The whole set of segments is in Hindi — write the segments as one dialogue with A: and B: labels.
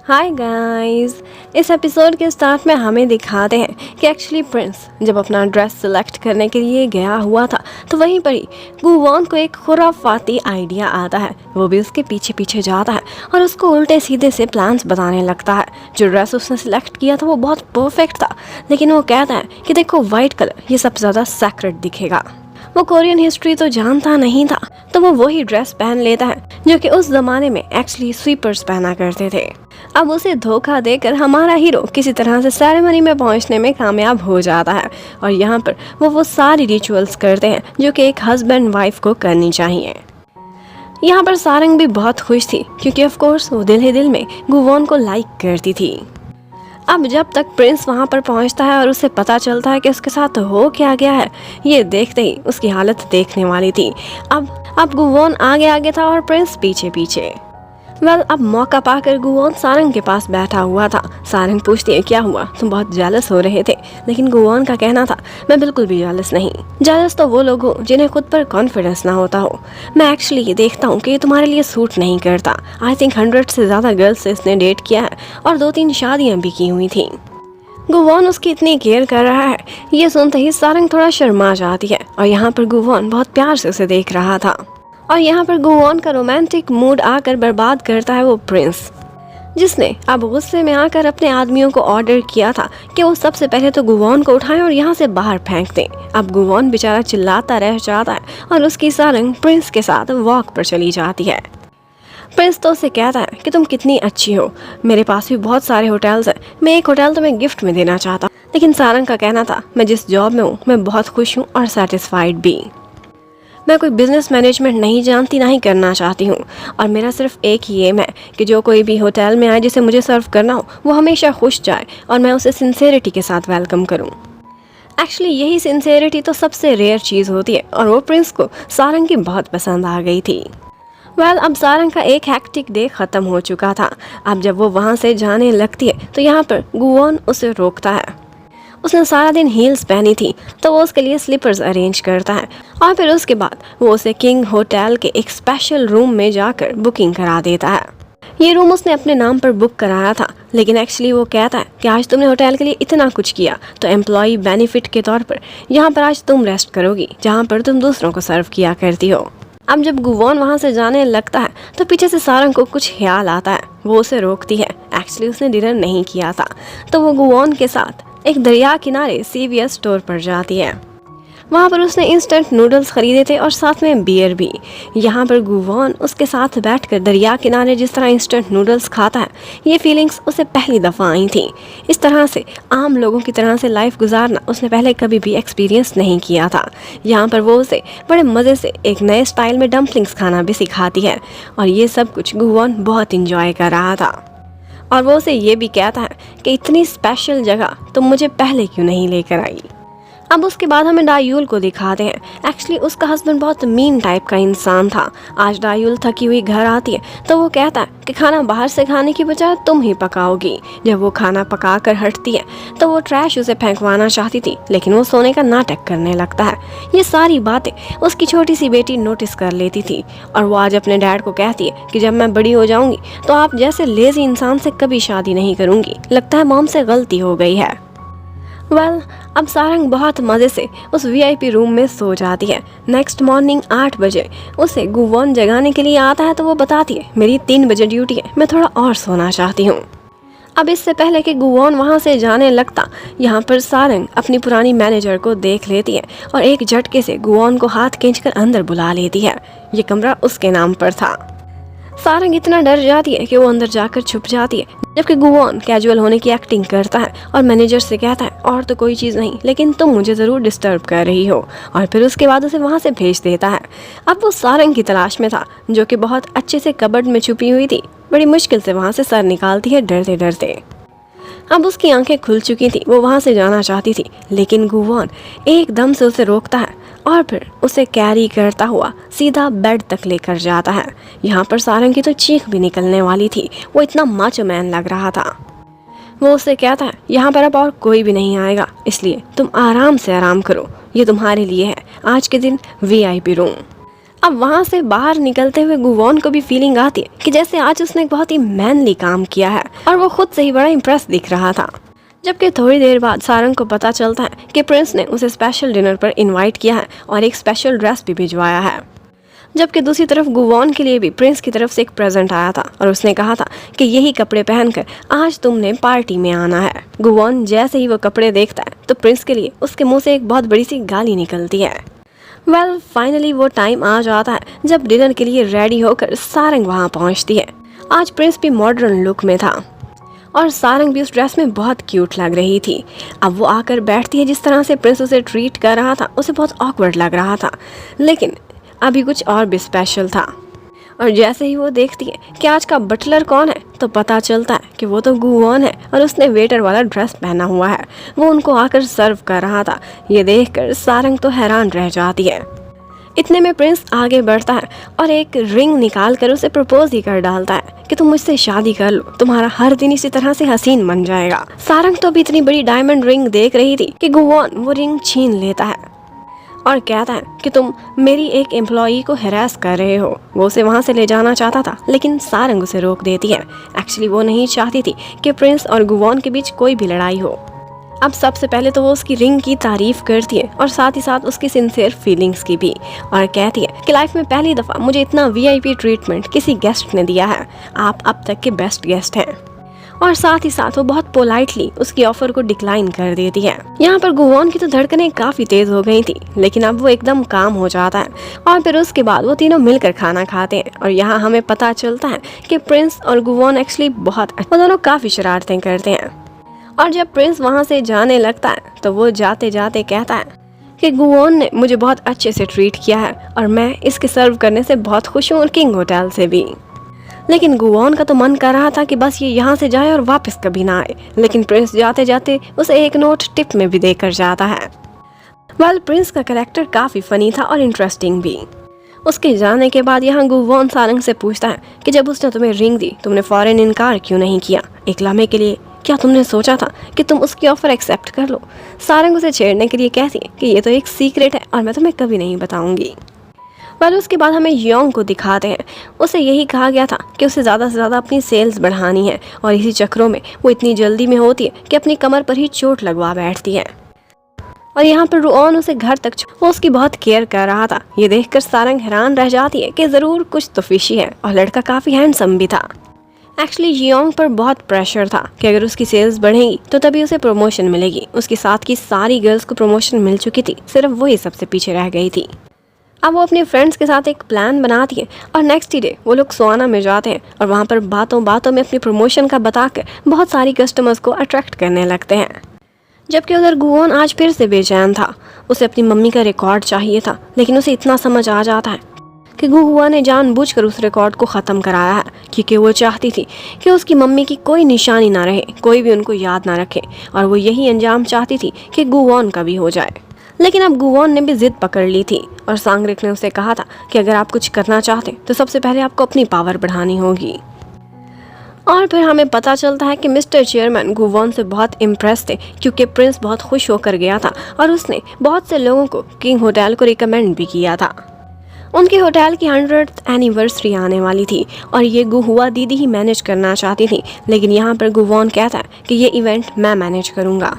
A: Hi guys. इस एपिसोड के स्टार्ट में हमें दिखाते हैं कि एक्चुअली प्रिंस जब अपना ड्रेस सिलेक्ट करने के लिए गया हुआ था तो वहीं पर ही गुवॉन को एक खुराफाती आइडिया आता है। वो भी उसके पीछे पीछे जाता है और उसको उल्टे सीधे से प्लान्स बताने लगता है। जो ड्रेस उसने सिलेक्ट किया था वो बहुत परफेक्ट था, लेकिन वो कहता है कि देखो वाइट कलर ये सबसे ज़्यादा सैक्रेड दिखेगा। वो कोरियन हिस्ट्री तो जानता नहीं था, तो वो वही ड्रेस पहन लेता है जो कि उस जमाने में एक्चुअली स्वीपर्स पहना करते थे। अब उसे धोखा देकर हमारा हीरो किसी तरह से सेरेमनी में पहुंचने में कामयाब हो जाता है और यहाँ पर वो सारी रिचुअल्स करते हैं जो कि एक हस्बैंड वाइफ को करनी चाहिए। यहाँ पर सारंग भी बहुत खुश थी क्योंकि ऑफ कोर्स वो दिल ही दिल में गुवॉन को लाइक करती थी। अब जब तक प्रिंस वहाँ पर पहुँचता है और उसे पता चलता है कि उसके साथ हो क्या गया है, ये देखते ही उसकी हालत देखने वाली थी। अब गुवॉन आगे आगे था और प्रिंस पीछे पीछे। अब मौका पाकर गुवॉन सारंग के पास बैठा हुआ था। सारंग पूछती है क्या हुआ, तुम बहुत जेलस हो रहे थे। लेकिन गुवॉन का कहना था मैं बिल्कुल भी जेलस नहीं। जेलस तो वो लोग हो जिन्हें खुद पर कॉन्फिडेंस ना होता हो। मैं एक्चुअली ये देखता हूँ कि ये तुम्हारे लिए सूट नहीं करता। आई थिंक 100 से ज़्यादा गर्ल्स से इसने डेट किया है और 2-3 शादियाँ भी की हुई थी। गुवॉन उसकी इतनी केयर कर रहा है, ये सुनते ही सारंग थोड़ा शर्मा जाती है और यहाँ पर गुवॉन बहुत प्यार से उसे देख रहा था। और यहाँ पर गुवॉन का रोमांटिक मूड आकर बर्बाद करता है वो प्रिंस, जिसने अब गुस्से में आकर अपने आदमियों को ऑर्डर किया था कि वो सबसे पहले तो गुवॉन को उठाएं और यहाँ से बाहर फेंक दें। अब गुवॉन बेचारा चिल्लाता रह जाता है और उसकी सारंग प्रिंस के साथ वॉक पर चली जाती है। प्रिंस तो उसे कहता है कि तुम कितनी अच्छी हो, मेरे पास भी बहुत सारे होटल्स हैं, मैं एक होटल तुम्हें गिफ्ट में देना चाहता हूँ। लेकिन सारंग का कहना था मैं जिस जॉब में हूँ मैं बहुत खुश हूँ और सेटिस्फाइड भी। मैं कोई बिजनेस मैनेजमेंट नहीं जानती, ना ही करना चाहती हूँ और मेरा सिर्फ एक ही एम है कि जो कोई भी होटल में आए जिसे मुझे सर्व करना हो वो हमेशा खुश जाए और मैं उसे सिंसेरिटी के साथ वेलकम करूँ। एक्चुअली यही सिंसेरिटी तो सबसे रेयर चीज़ होती है और वो प्रिंस को सारंग की बहुत पसंद आ गई थी। अब सारंग का एक हैक्टिक डे ख़त्म हो चुका था। अब जब वो वहाँ से जाने लगती है तो यहाँ पर गुवॉन उसे रोकता है। उसने सारा दिन हील्स पहनी थी तो वो उसके लिए स्लीपर्स अरेंज करता है और फिर उसके बाद वो उसे किंग होटल के एक स्पेशल रूम में जाकर बुकिंग करा देता है। ये रूम उसने अपने नाम पर बुक कराया था, लेकिन एक्चुअली वो कहता है कि आज तुमने होटल के लिए इतना कुछ किया तो एम्प्लॉय बेनिफिट के तौर पर यहाँ पर आज तुम रेस्ट करोगी जहाँ पर तुम दूसरों को सर्व किया करती हो। अब जब गुवॉन वहाँ से जाने लगता है तो पीछे से सारंग को कुछ ख्याल आता है। वो उसे रोकती है। एक्चुअली उसने डिनर नहीं किया था तो वो गुवॉन के साथ एक दरिया किनारे CVS स्टोर पर जाती है। वहाँ पर उसने इंस्टेंट नूडल्स खरीदे थे और साथ में बियर भी। यहाँ पर गुवॉन उसके साथ बैठकर दरिया किनारे जिस तरह इंस्टेंट नूडल्स खाता है, ये फीलिंग्स उसे पहली दफ़ा आई थी। इस तरह से आम लोगों की तरह से लाइफ गुजारना उसने पहले कभी भी एक्सपीरियंस नहीं किया था। यहाँ पर वो उसे बड़े मज़े से एक नए स्टाइल में डम्पलिंग्स खाना भी सिखाती है और ये सब कुछ गुवॉन बहुत इंजॉय कर रहा था। और वो उसे ये भी कहता है कि इतनी स्पेशल जगह तुम मुझे पहले क्यों नहीं लेकर आई। अब उसके बाद हमें डायूल को दिखाते हैं। एक्चुअली उसका हस्बैंड बहुत मीन टाइप का इंसान था। आज डायूल थकी हुई घर आती है तो वो कहता है कि खाना बाहर से खाने की बजाय तुम ही पकाओगी। जब वो खाना पका कर हटती है तो वो ट्रैश उसे फेंकवाना चाहती थी, लेकिन वो सोने का नाटक करने लगता है। ये सारी बातें उसकी छोटी सी बेटी नोटिस कर लेती थी और वो आज अपने डैड को कहती है कि जब मैं बड़ी हो जाऊंगी तो आप जैसे लेजी इंसान से कभी शादी नहीं करूंगी। लगता है मॉम से गलती हो गई है। अब सारंग बहुत मज़े से उस VIP रूम में सो जाती है। नेक्स्ट मॉर्निंग 8 बजे उसे गुवॉन जगाने के लिए आता है तो वो बताती है मेरी 3 बजे ड्यूटी है, मैं थोड़ा और सोना चाहती हूँ। अब इससे पहले कि गुवॉन वहाँ से जाने लगता, यहाँ पर सारंग अपनी पुरानी मैनेजर को देख लेती है और एक झटके से गुवॉन को हाथ खींचकर अंदर बुला लेती है। ये कमरा उसके नाम पर था। सारंग इतना डर जाती है कि वो अंदर जाकर छुप जाती है, जबकि गुवॉन कैजुअल होने की एक्टिंग करता है और मैनेजर से कहता है और तो कोई चीज़ नहीं, लेकिन तुम मुझे ज़रूर डिस्टर्ब कर रही हो, और फिर उसके बाद उसे वहाँ से भेज देता है। अब वो सारंग की तलाश में था जो कि बहुत अच्छे से कबर्ड में छुपी हुई थी। बड़ी मुश्किल से वहाँ से सर निकालती है डरते डरते। अब उसकी आंखें खुल चुकी थी, वो वहाँ से जाना चाहती थी, लेकिन गुवॉन एकदम से उसे रोकता है और फिर उसे कैरी करता हुआ सीधा बेड तक लेकर जाता है। यहाँ पर सारंग की तो चीख भी निकलने वाली थी, वो इतना माचो मैन लग रहा था। वो उसे कहता है यहाँ पर अब और कोई भी नहीं आएगा, इसलिए तुम आराम से आराम करो, ये तुम्हारे लिए है आज के दिन VIP रूम। अब वहाँ से बाहर निकलते हुए गुवॉन को भी फीलिंग आती है कि जैसे आज उसने एक बहुत ही मैनली काम किया है और वो खुद से ही बड़ा इम्प्रेस दिख रहा था। जबकि थोड़ी देर बाद सारंग को पता चलता है कि प्रिंस ने उसे स्पेशल डिनर पर इनवाइट किया है और एक स्पेशल ड्रेस भी भिजवाया है। जबकि दूसरी तरफ गुवॉन के लिए भी प्रिंस की तरफ से एक प्रेजेंट आया था और उसने कहा था कि यही कपड़े पहनकर आज तुमने पार्टी में आना है। गुवॉन जैसे ही वो कपड़े देखता है तो प्रिंस के लिए उसके मुंह से एक बहुत बड़ी सी गाली निकलती है। फाइनली वो टाइम आ जाता है जब डिनर के लिए रेडी होकर सारंग वहाँ पहुँचती है। आज प्रिंस भी मॉडर्न लुक में था और सारंग भी उस ड्रेस में बहुत क्यूट लग रही थी। अब वो आकर बैठती है, जिस तरह से प्रिंस उसे ट्रीट कर रहा था उसे बहुत ऑकवर्ड लग रहा था, लेकिन अभी कुछ और भी स्पेशल था। और जैसे ही वो देखती है कि आज का बटलर कौन है तो पता चलता है कि वो तो गुवॉन है और उसने वेटर वाला ड्रेस पहना हुआ है। वो उनको आकर सर्व कर रहा था। ये देखकर सारंग तो हैरान रह जाती है। इतने में प्रिंस आगे बढ़ता है और एक रिंग निकाल कर उसे प्रपोज ही कर डालता है कि तुम मुझसे शादी कर लो, तुम्हारा हर दिन इसी तरह से हसीन बन जाएगा। सारंग तो अभी इतनी बड़ी डायमंड रिंग देख रही थी कि गुवॉन वो रिंग छीन लेता है और कहता है कि तुम मेरी एक एम्प्लॉई को हैरेस कर रहे हो। वो उसे वहाँ से ले जाना चाहता था, लेकिन सारंग उसे रोक देती है। एक्चुअली वो नहीं चाहती थी कि प्रिंस और गुवॉन के बीच कोई भी लड़ाई हो। अब सबसे पहले तो वो उसकी रिंग की तारीफ करती है और साथ ही साथ उसकी सिंसियर फीलिंग्स की भी, और कहती है कि लाइफ में पहली दफ़ा मुझे इतना VIP ट्रीटमेंट किसी गेस्ट ने दिया है। आप अब तक के बेस्ट गेस्ट हैं। और साथ ही साथ वो बहुत पोलाइटली उसकी ऑफर को डिक्लाइन कर देती है। यहाँ पर गुवॉन की तो धड़कनें काफी तेज हो गई थी, लेकिन अब वो एकदम काम हो जाता है और फिर उसके बाद वो तीनों मिलकर खाना खाते हैं। और यहाँ हमें पता चलता है कि प्रिंस और गुवॉन एक्चुअली वो दोनों काफी शरारतें करते हैं। और जब प्रिंस वहाँ से जाने लगता है तो वो जाते जाते कहता है कि गुवॉन ने मुझे बहुत अच्छे से ट्रीट किया है और मैं इसके सर्व करने से बहुत खुश हूँ, और किंग होटल से भी। लेकिन गुवॉन का तो मन कर रहा था कि बस ये यहाँ से जाए और वापस कभी ना आए, लेकिन प्रिंस जाते जाते उसे एक नोट टिप में भी देकर जाता है। प्रिंस का कैरेक्टर काफ़ी फनी था और इंटरेस्टिंग भी। उसके जाने के बाद यहाँ गुवॉन सारंग से पूछता है कि जब उसने तुम्हें रिंग दी तुमने फौरन इनकार क्यों नहीं किया? एक लम्हे के लिए क्या तुमने सोचा था कि तुम उसकी ऑफर एक्सेप्ट कर लो? सारंग उसे छेड़ने के लिए कहती है कि ये तो एक सीक्रेट है और मैं तुम्हें कभी नहीं बताऊंगी। उसके बाद हमें योंग को दिखाते हैं। उसे यही कहा गया था कि उसे ज़्यादा से ज़्यादा अपनी सेल्स बढ़ानी है और इसी चक्रों में वो इतनी जल्दी में होती है कि अपनी कमर पर ही चोट लगवा बैठती है। और यहाँ पर रुओन उसे घर तक वो उसकी बहुत केयर कर रहा था। ये देखकर सारंग हैरान रह जाती है कि ज़रूर कुछ तो फिशी है, और लड़का काफ़ी हैंडसम भी था। एक्चुअली योंग पर बहुत प्रेशर था कि अगर उसकी सेल्स बढ़ेंगी तो तभी उसे प्रमोशन मिलेगी। उसके साथ की सारी गर्ल्स को प्रमोशन मिल चुकी थी, सिर्फ वही सबसे पीछे रह गई थी। अब वो अपने फ्रेंड्स के साथ एक प्लान बनाती है और नेक्स्ट ही डे वो लोग सोना में जाते हैं और वहाँ पर बातों बातों में अपनी प्रमोशन का बताकर बहुत सारी कस्टमर्स को अट्रैक्ट करने लगते हैं। जबकि उधर गुवॉन आज फिर से बेचैन था। उसे अपनी मम्मी का रिकॉर्ड चाहिए था, लेकिन उसे इतना समझ आ जाता है कि गुहुआ ने जानबूझकर उस रिकॉर्ड को ख़त्म कराया है, क्योंकि वो चाहती थी कि उसकी मम्मी की कोई निशानी ना रहे, कोई भी उनको याद ना रखे, और वो यही अंजाम चाहती थी कि गुवॉन का भी हो जाए। लेकिन अब गुवॉन ने भी जिद पकड़ ली थी और सांगरिक ने उसे कहा था कि अगर आप कुछ करना चाहते तो सबसे पहले आपको अपनी पावर बढ़ानी होगी। और फिर हमें पता चलता है कि मिस्टर चेयरमैन गुवॉन से बहुत इम्प्रेस थे, क्योंकि प्रिंस बहुत खुश होकर गया था और उसने बहुत से लोगों को किंग होटल को रिकमेंड भी किया था। उनके होटल की 100th एनिवर्सरी आने वाली थी और ये गुहुआ दीदी ही मैनेज करना चाहती थी, लेकिन यहाँ पर गुवॉन कहता है कि ये इवेंट मैं मैनेज करूँगा,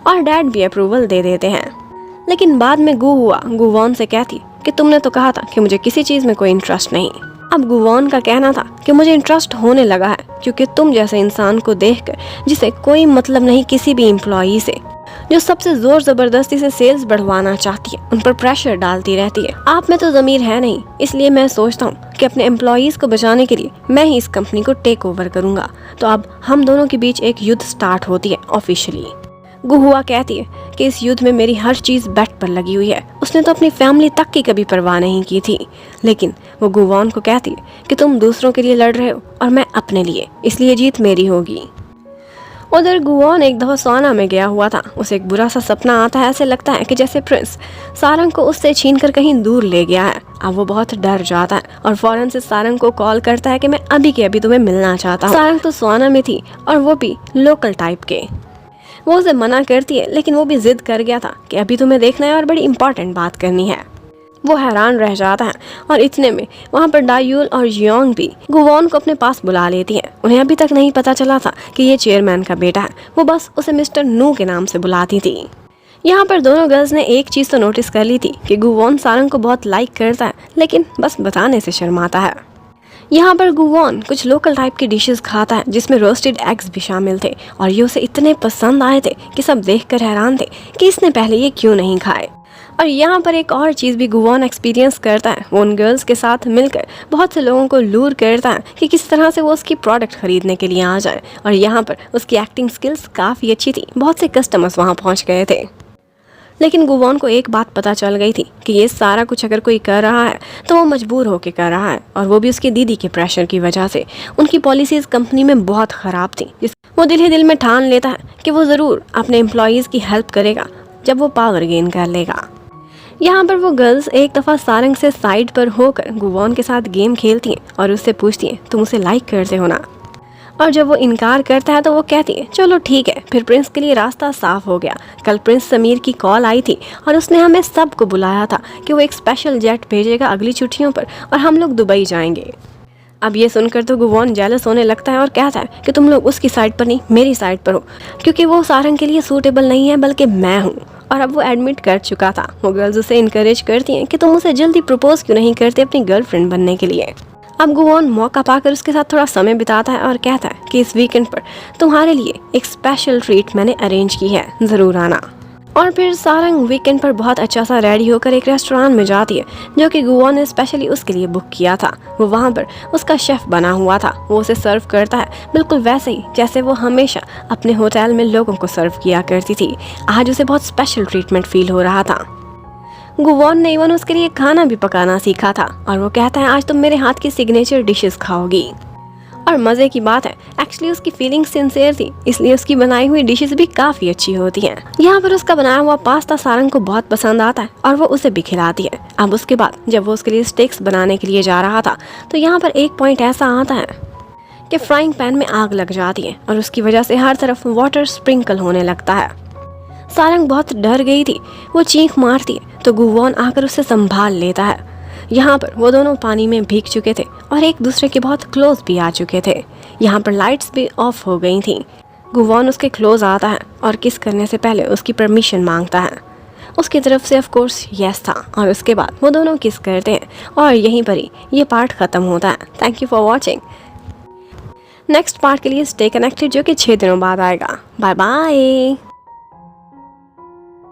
A: और डैड भी अप्रूवल दे देते हैं। लेकिन बाद में गुहुआ गुवॉन से कहती कि तुमने तो कहा था कि मुझे किसी चीज़ में कोई इंटरेस्ट नहीं। अब गुवॉन का कहना था कि मुझे इंटरेस्ट होने लगा है, क्योंकि तुम जैसे इंसान को देखकर जिसे कोई मतलब नहीं किसी भी एम्प्लॉई से, जो सबसे जोर जबरदस्ती से सेल्स बढ़वाना चाहती है, उन पर प्रेशर डालती रहती है। आप में तो ज़मीर है नहीं, इसलिए मैं सोचता हूँ कि अपने एम्प्लॉयज़ को बचाने के लिए मैं ही इस कंपनी को टेक ओवर करूँगा। तो अब हम दोनों के बीच एक युद्ध स्टार्ट होती है ऑफिशियली। गुहुआ कहती है कि इस युद्ध में मेरी हर चीज़ बेट पर लगी हुई है। उसने तो अपनी फैमिली तक की कभी परवाह नहीं की थी, लेकिन वो गुवॉन को कहती है कि तुम दूसरों के लिए लड़ रहे हो और मैं अपने लिए, इसलिए जीत मेरी होगी। उधर गुवॉन एक दफ़ा सोना में गया हुआ था। उसे एक बुरा सा सपना आता है। ऐसे लगता है कि जैसे प्रिंस सारंग को उससे छीनकर कहीं दूर ले गया है। अब वो बहुत डर जाता है और फौरन से सारंग को कॉल करता है कि मैं अभी के अभी तुम्हें मिलना चाहता हूँ। सारंग तो सोना में थी और वो भी लोकल टाइप के। वो उसे मना करती है, लेकिन वो भी जिद कर गया था कि अभी तुम्हें देखना है और बड़ी इंपॉर्टेंट बात करनी है। वो हैरान रह जाता है और इतने में वहाँ पर डायूल और जियोंग भी गुवॉन को अपने पास बुला लेती हैं। उन्हें अभी तक नहीं पता चला था कि ये चेयरमैन का बेटा है, वो बस उसे मिस्टर नू के नाम से बुलाती थी। यहाँ पर दोनों गर्ल्स ने एक चीज़ तो नोटिस कर ली थी कि गुवॉन सारंग को बहुत लाइक करता है, लेकिन बस बताने से शर्माता है। यहाँ पर गुवॉन कुछ लोकल टाइप की डिशेस खाता है जिसमें रोस्टेड एग्स भी शामिल थे और ये उसे इतने पसंद आए थे कि सब देखकर हैरान थे कि इसने पहले ये क्यों नहीं खाए। और यहाँ पर एक और चीज़ भी गुवॉन एक्सपीरियंस करता है। वो उन गर्ल्स के साथ मिलकर बहुत से लोगों को लूर करता है कि किस तरह से वो उसकी प्रोडक्ट खरीदने के लिए आ जाए। और यहाँ पर उसकी एक्टिंग स्किल्स काफ़ी अच्छी थी, बहुत से कस्टमर्स वहाँ पहुँच गए थे। लेकिन गुवॉन को एक बात पता चल गई थी कि ये सारा कुछ अगर कोई कर रहा है तो वो मजबूर होकर कर रहा है, और वो भी उसकी दीदी के प्रेशर की वजह से। उनकी पॉलिसीज़ कंपनी में बहुत ख़राब थी। वो दिल ही दिल में ठान लेता है कि वो ज़रूर अपने एम्प्लॉयज़ की हेल्प करेगा जब वो पावर गेन कर लेगा। यहाँ पर वो गर्ल्स एक दफ़ा सारंग से साइड पर होकर गुवॉन के साथ गेम खेलती हैं और उससे पूछती हैं, तुम उसे लाइक करते हो ना? और जब वो इनकार करता है तो वो कहती है, चलो ठीक है। फिर प्रिंस के लिए रास्ता साफ हो गया। कल प्रिंस समीर की कॉल आई थी और उसने हमें सबको बुलाया था कि वो एक स्पेशल जेट भेजेगा अगली छुट्टियों पर और हम लोग दुबई जाएंगे। अब ये सुनकर तो गुवॉन जेलस होने लगता है और कहता है कि तुम लोग उसकी साइड पर नहीं, मेरी साइड पर हो, क्योंकि वो सारंग के लिए सूटेबल नहीं है, बल्कि मैं हूँ। और अब वो एडमिट कर चुका था। वो गर्ल्स उसे इनकरेज करती हैं कि तुम उसे जल्दी प्रपोज क्यों नहीं करते अपनी गर्लफ्रेंड बनने के लिए। अब गुवॉन मौका पाकर उसके साथ थोड़ा समय बिताता है और कहता है कि इस वीकेंड पर तुम्हारे लिए एक स्पेशल ट्रीट मैंने अरेंज की है, ज़रूर आना। और फिर सारंग वीकेंड पर बहुत अच्छा सा रेडी होकर एक रेस्टोरेंट में जाती है जो कि गुवॉन ने स्पेशली उसके लिए बुक किया था। वो वहाँ पर उसका शेफ़ बना हुआ था। वो उसे सर्व करता है बिल्कुल वैसे ही जैसे वो हमेशा अपने होटल में लोगों को सर्व किया करती थी। आज उसे बहुत स्पेशल ट्रीटमेंट फील हो रहा था। गुवॉन ने इवन उसके लिए खाना भी पकाना सीखा था और वो कहता है, आज तुम मेरे हाथ की सिग्नेचर डिशेस खाओगी। और मज़े की बात है, एक्चुअली उसकी फीलिंग्स सिंसियर थी, इसलिए उसकी बनाई हुई डिशेस भी काफ़ी अच्छी होती हैं। यहाँ पर उसका बनाया हुआ पास्ता सारंग को बहुत पसंद आता है और वो उसे भी खिलाती है। अब उसके बाद जब वो उसके लिए स्टेक्स बनाने के लिए जा रहा था तो यहाँ पर एक पॉइंट ऐसा आता है कि फ्राइंग पैन में आग लग जाती है और उसकी वजह से हर तरफ वाटर स्प्रिंकल होने लगता है। सारंग बहुत डर गई थी, वो चीख मारती है तो गुवॉन आकर उसे संभाल लेता है। यहाँ पर वो दोनों पानी में भीग चुके थे और एक दूसरे के बहुत क्लोज भी आ चुके थे। यहाँ पर लाइट्स भी ऑफ हो गई थी। गुवॉन उसके क्लोज आता है और किस करने से पहले उसकी परमिशन मांगता है। उसकी तरफ से ऑफ कोर्स यस था और उसके बाद वो दोनों किस करते हैं और यहीं पर ही ये पार्ट ख़त्म होता है। Thank you for watching. Next part के लिए स्टे कनेक्टेड जो कि 6 दिनों बाद आएगा। Bye bye.